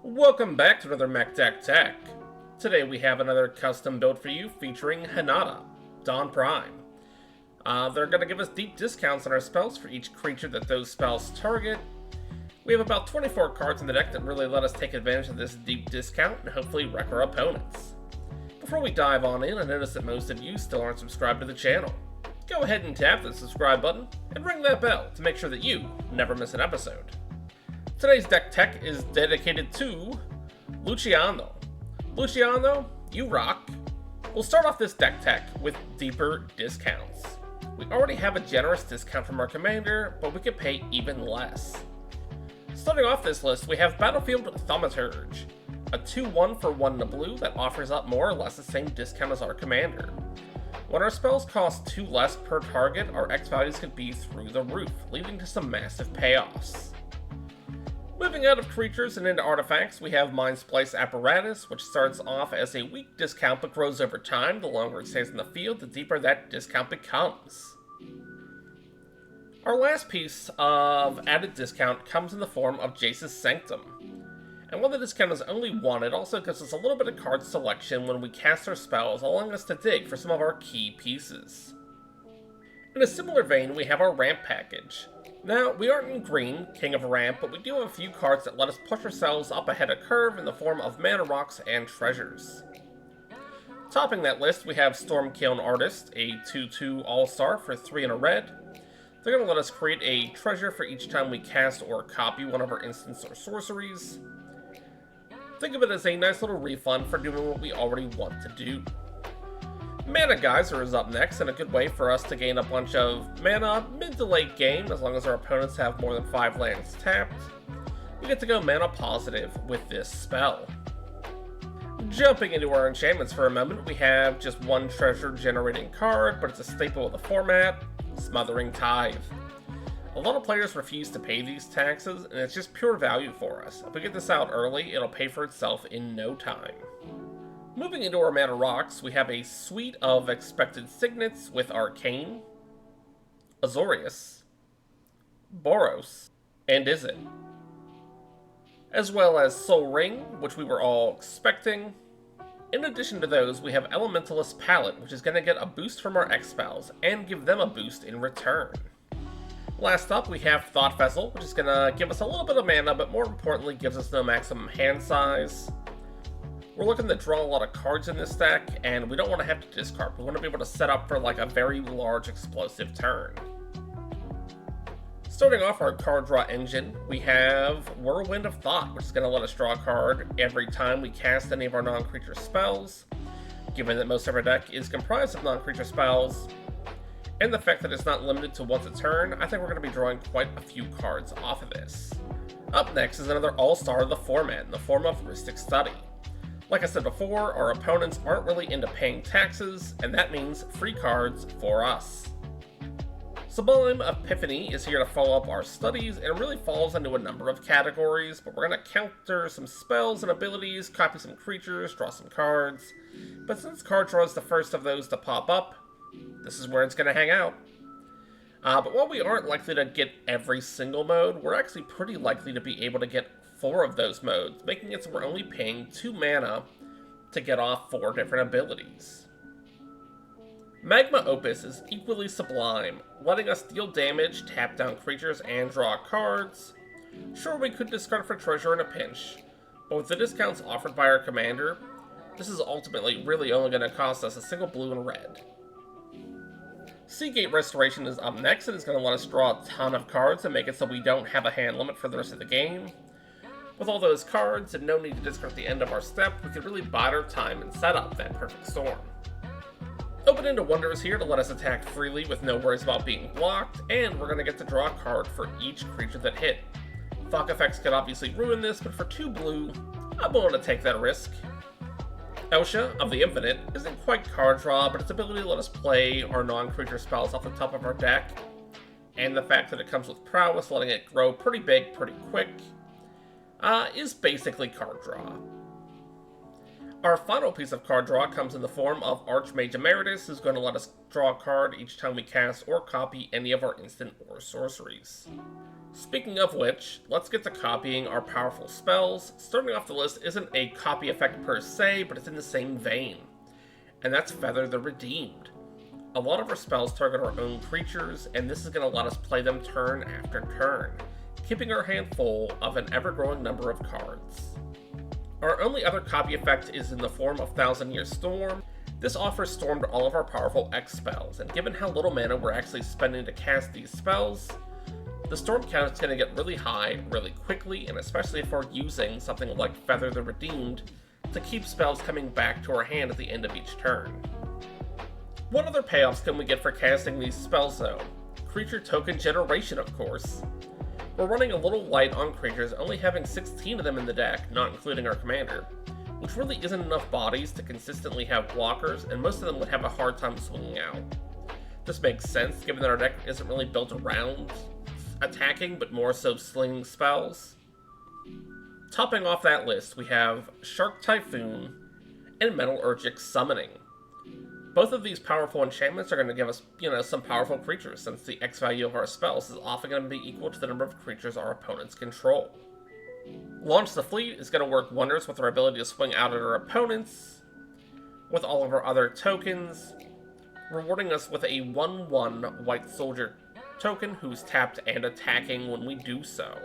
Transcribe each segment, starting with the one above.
Welcome back to another Mech Deck Tech. Today we have another custom build for you featuring Hinata, Dawn Prime. They're going to give us deep discounts on our spells for each creature that those spells target. We have about 24 cards in the deck that really let us take advantage of this deep discount and hopefully wreck our opponents. Before we dive on in, I notice that most of you still aren't subscribed to the channel. Go ahead and tap the subscribe button and ring that bell to make sure that you never miss an episode. Today's deck tech is dedicated to Luciano. Luciano, you rock. We'll start off this deck tech with deeper discounts. We already have a generous discount from our commander, but we can pay even less. Starting off this list, we have Battlefield Thaumaturge, a 2-1 for 1 in the blue that offers up more or less the same discount as our commander. When our spells cost 2 less per target, our X values could be through the roof, leading to some massive payoffs. Moving out of creatures and into artifacts, we have Mind Splice Apparatus, which starts off as a weak discount but grows over time. The longer it stays in the field, the deeper that discount becomes. Our last piece of added discount comes in the form of Jace's Sanctum. And while the discount is only 1, it also gives us a little bit of card selection when we cast our spells, allowing us to dig for some of our key pieces. In a similar vein, we have our Ramp package. Now, we aren't in green, King of Ramp, but we do have a few cards that let us push ourselves up ahead of curve in the form of mana rocks and treasures. Topping that list, we have Stormkiln Artist, a 2/2 all-star for 3 and a red. They're going to let us create a treasure for each time we cast or copy one of our instants or sorceries. Think of it as a nice little refund for doing what we already want to do. Mana Geyser is up next, and a good way for us to gain a bunch of mana mid to late game, as long as our opponents have more than 5 lands tapped. We get to go mana positive with this spell. Jumping into our enchantments for a moment, we have just one treasure generating card, but it's a staple of the format, Smothering Tithe. A lot of players refuse to pay these taxes, and it's just pure value for us. If we get this out early, it'll pay for itself in no time. Moving into our mana rocks, we have a suite of expected signets with Arcane, Azorius, Boros, and Izzet. As well as Soul Ring, which we were all expecting. In addition to those, we have Elementalist Palette, which is going to get a boost from our X-Spells, and give them a boost in return. Last up, we have Thought Vessel, which is going to give us a little bit of mana, but more importantly, gives us no maximum hand size. We're looking to draw a lot of cards in this deck, and we don't want to have to discard. We want to be able to set up for like a very large explosive turn. Starting off our card draw engine, we have Whirlwind of Thought, which is going to let us draw a card every time we cast any of our non-creature spells. Given that most of our deck is comprised of non-creature spells, and the fact that it's not limited to once a turn, I think we're going to be drawing quite a few cards off of this. Up next is another all-star of the format in the form of Rhystic Study. Like I said before, our opponents aren't really into paying taxes, and that means free cards for us. Sublime Epiphany is here to follow up our studies, and it really falls into a number of categories, but we're going to counter some spells and abilities, copy some creatures, draw some cards. But since card draw is the first of those to pop up, this is where it's going to hang out. But while we aren't likely to get every single mode, we're actually pretty likely to be able to get 4 of those modes, making it so we're only paying 2 mana to get off 4 different abilities. Magma Opus is equally sublime, letting us deal damage, tap down creatures, and draw cards. Sure, we could discard for treasure in a pinch, but with the discounts offered by our commander, this is ultimately really only going to cost us a single blue and red. Seagate Restoration is up next, and it's going to let us draw a ton of cards and make it so we don't have a hand limit for the rest of the game. With all those cards and no need to discard at the end of our step, we can really bide our time and set up that perfect storm. Open Into Wonder is here to let us attack freely with no worries about being blocked, and we're going to get to draw a card for each creature that hit. Fog effects could obviously ruin this, but for 2 blue, I'm willing to take that risk. Elsha of the Infinite isn't quite card draw, but its ability to let us play our non-creature spells off the top of our deck, and the fact that it comes with prowess, letting it grow pretty big pretty quick, is basically card draw. Our final piece of card draw comes in the form of Archmage Emeritus, who's going to let us draw a card each time we cast or copy any of our instant or sorceries. Speaking of which, let's get to copying our powerful spells. Starting off the list isn't a copy effect per se, but it's in the same vein, and that's Feather the Redeemed. A lot of our spells target our own creatures, and this is going to let us play them turn after turn, keeping our hand full of an ever-growing number of cards. Our only other copy effect is in the form of Thousand Year Storm. This offers Storm to all of our powerful X spells, and given how little mana we're actually spending to cast these spells, the Storm count is going to get really high really quickly, and especially if we're using something like Feather the Redeemed to keep spells coming back to our hand at the end of each turn. What other payoffs can we get for casting these spells though? Creature token generation, of course. We're running a little light on creatures, only having 16 of them in the deck, not including our commander, which really isn't enough bodies to consistently have blockers, and most of them would have a hard time swinging out. This makes sense, given that our deck isn't really built around attacking, but more so slinging spells. Topping off that list, we have Shark Typhoon and Metallurgic Summoning. Both of these powerful enchantments are going to give us, some powerful creatures, since the X value of our spells is often going to be equal to the number of creatures our opponents control. Launch the Fleet is going to work wonders with our ability to swing out at our opponents, with all of our other tokens, rewarding us with a 1/1 White Soldier token who's tapped and attacking when we do so.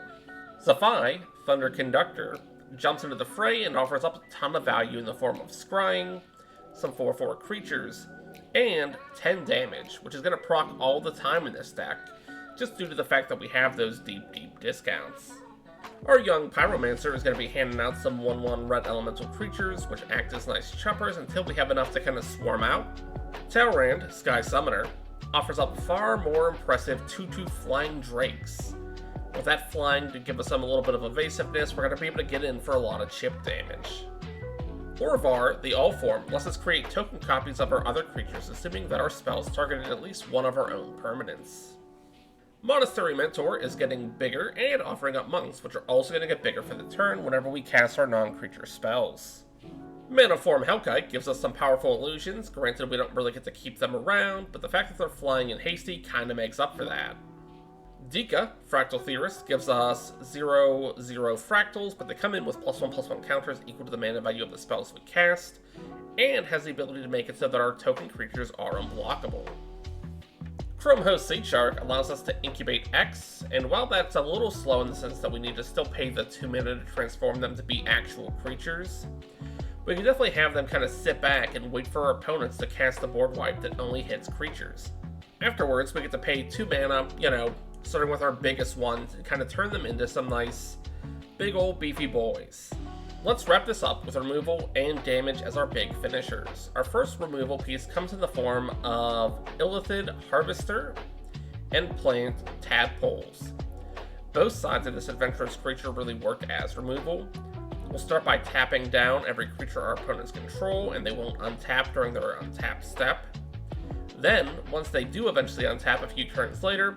Zafai, Thunder Conductor, jumps into the fray and offers up a ton of value in the form of scrying, some 4/4 creatures, and 10 damage, which is going to proc all the time in this deck, just due to the fact that we have those deep discounts. Our young Pyromancer is going to be handing out some 1/1 red elemental creatures, which act as nice choppers until we have enough to kind of swarm out. Talrand, Sky Summoner, offers up far more impressive 2/2 flying drakes. With that flying to give us some a little bit of evasiveness, we're going to be able to get in for a lot of chip damage. Orvar, the All-Form, lets us create token copies of our other creatures, assuming that our spells targeted at least one of our own permanents. Monastery Mentor is getting bigger and offering up monks, which are also going to get bigger for the turn whenever we cast our non-creature spells. Manaform Hellkite gives us some powerful illusions. Granted, we don't really get to keep them around, but the fact that they're flying and hasty kind of makes up for that. Dika, Fractal Theorist, gives us 0/0 fractals, but they come in with +1/+1 counters equal to the mana value of the spells we cast, and has the ability to make it so that our token creatures are unblockable. Chrome Host Sea Shark allows us to incubate X, and while that's a little slow in the sense that we need to still pay the 2 mana to transform them to be actual creatures, we can definitely have them kind of sit back and wait for our opponents to cast a board wipe that only hits creatures. Afterwards, we get to pay 2 mana, starting with our biggest ones, and kind of turn them into some nice, big old beefy boys. Let's wrap this up with removal and damage as our big finishers. Our first removal piece comes in the form of Illithid Harvester and Plant Tadpoles. Both sides of this adventurous creature really work as removal. We'll start by tapping down every creature our opponents control, and they won't untap during their untap step. Then, once they do eventually untap a few turns later,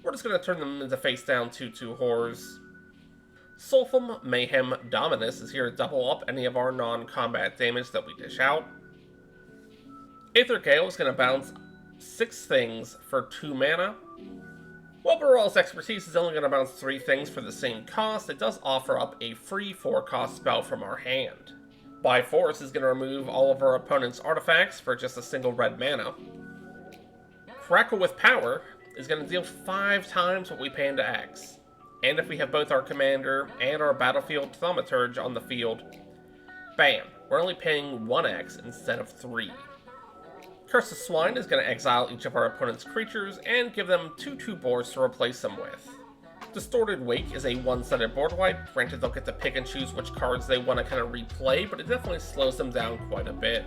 we're just going to turn them into face-down 2/2 horrors. Sulfum Mayhem Dominus is here to double up any of our non-combat damage that we dish out. Aether Gale is going to bounce 6 things for 2 mana. While Baral's Expertise is only going to bounce 3 things for the same cost, it does offer up a free 4-cost spell from our hand. By Force is going to remove all of our opponent's artifacts for just a single red mana. Crackle with Power is going to deal 5 times what we pay into X. And if we have both our commander and our battlefield thaumaturge on the field, bam, we're only paying 1x instead of 3. Curse of Swine is going to exile each of our opponent's creatures and give them 2/2 boards to replace them with. Distorted Wake is a one-sided board wipe. Granted, they'll get to pick and choose which cards they want to kind of replay, but it definitely slows them down quite a bit.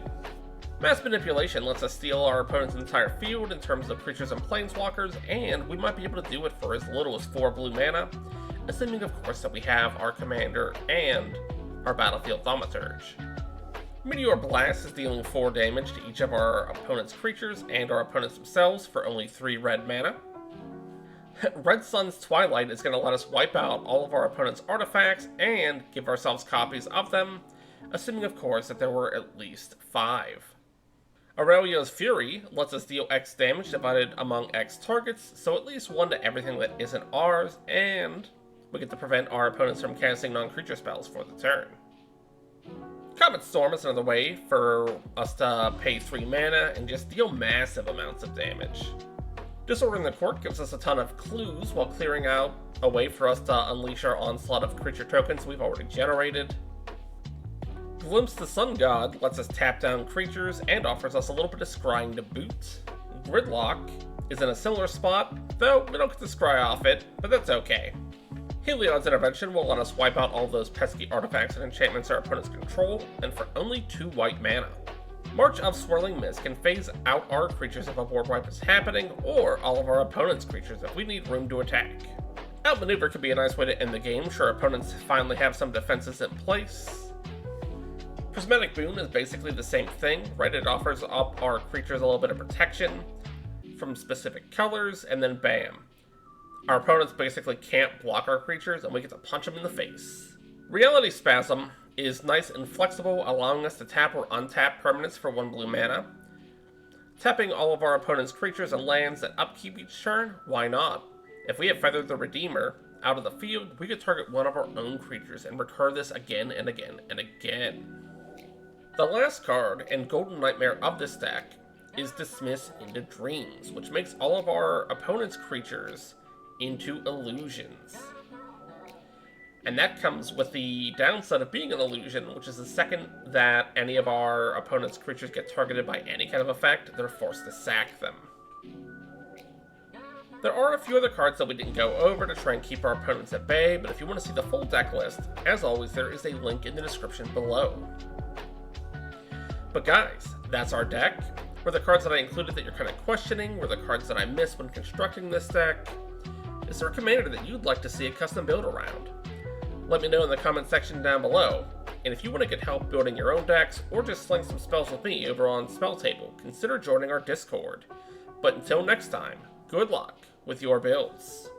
Mass Manipulation lets us steal our opponent's entire field in terms of creatures and planeswalkers, and we might be able to do it for as little as 4 blue mana, assuming of course that we have our commander and our battlefield thaumaturge. Meteor Blast is dealing 4 damage to each of our opponent's creatures and our opponents themselves for only 3 red mana. Red Sun's Twilight is going to let us wipe out all of our opponent's artifacts and give ourselves copies of them, assuming of course that there were at least 5. Aurelio's Fury lets us deal X damage divided among X targets, so at least 1 to everything that isn't ours, and we get to prevent our opponents from casting non-creature spells for the turn. Comet Storm is another way for us to pay 3 mana and just deal massive amounts of damage. Disordering the Court gives us a ton of clues while clearing out a way for us to unleash our onslaught of creature tokens we've already generated. Glimpse the Sun God lets us tap down creatures and offers us a little bit of scrying to boot. Gridlock is in a similar spot, though we don't get to scry off it, but that's okay. Heliod's Intervention will let us wipe out all those pesky artifacts and enchantments our opponents control, and for only 2 white mana. March of Swirling Mist can phase out our creatures if a board wipe is happening, or all of our opponent's creatures if we need room to attack. Outmaneuver can be a nice way to end the game, sure opponents finally have some defenses in place. Prismatic Boon is basically the same thing, right? It offers up our creatures a little bit of protection from specific colors, and then bam. Our opponents basically can't block our creatures, and we get to punch them in the face. Reality Spasm is nice and flexible, allowing us to tap or untap permanents for 1 blue mana. Tapping all of our opponent's creatures and lands that upkeep each turn, why not? If we have Feathered the Redeemer out of the field, we could target one of our own creatures and recur this again and again and again. The last card and Golden Nightmare of this deck is Dismiss into Dreams, which makes all of our opponent's creatures into illusions. And that comes with the downside of being an illusion, which is the second that any of our opponent's creatures get targeted by any kind of effect, they're forced to sack them. There are a few other cards that we didn't go over to try and keep our opponents at bay, but if you want to see the full deck list, as always, there is a link in the description below. But guys, that's our deck. Were the cards that I included that you're kind of questioning? Were the cards that I missed when constructing this deck? Is there a commander that you'd like to see a custom build around? Let me know in the comment section down below. And if you want to get help building your own decks, or just sling some spells with me over on Spell Table, consider joining our Discord. But until next time, good luck with your builds.